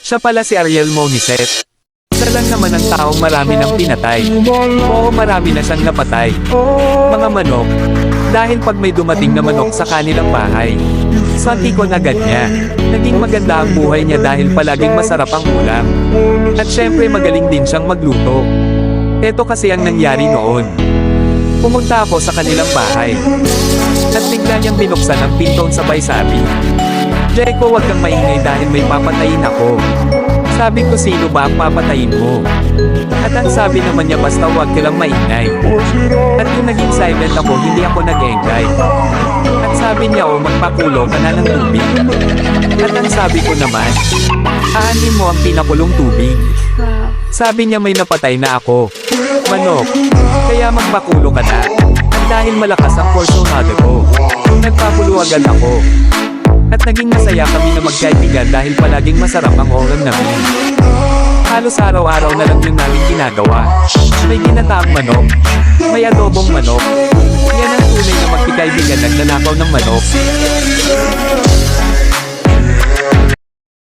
Siya pala si Ariel Moniset. Isa lang naman ang taong marami nang pinatay. Oo, marami na siyang napatay. Mga manok. Dahil pag may dumating na manok sa kanilang bahay, santikon agad niya. Naging maganda ang buhay niya dahil palaging masarap ang ulam. At syempre magaling din siyang magluto. Ito kasi ang nangyari noon. Pumunta ako sa kanilang bahay. At bigla niyang binuksan ang pinto sabay sabi, "Jeko, wag kang maingay dahil may papatayin ako." Sabi ko, "Sino ba ang papatayin mo?" At ang sabi naman niya, "Basta wag ka lang maingay." At yung naging silent ako, hindi ako nag-engay. At sabi niya, "O, magpakulo ka na ng tubig." At ang sabi ko naman, "Aanin mo ang pinakulong tubig." Sabi niya, "May napatay na ako. Manok. Kaya magpakulo ka na." At dahil malakas ang porsyonado ko, nagpakulo agad ako. At naging masaya kami na magkaibigan dahil palaging masarap ang oram namin. Halos araw-araw na lang yun namin ginagawa. May ginataang manok. May adobong manok. Yan ang tunay na magkikaibigan nagnanakaw ng manok.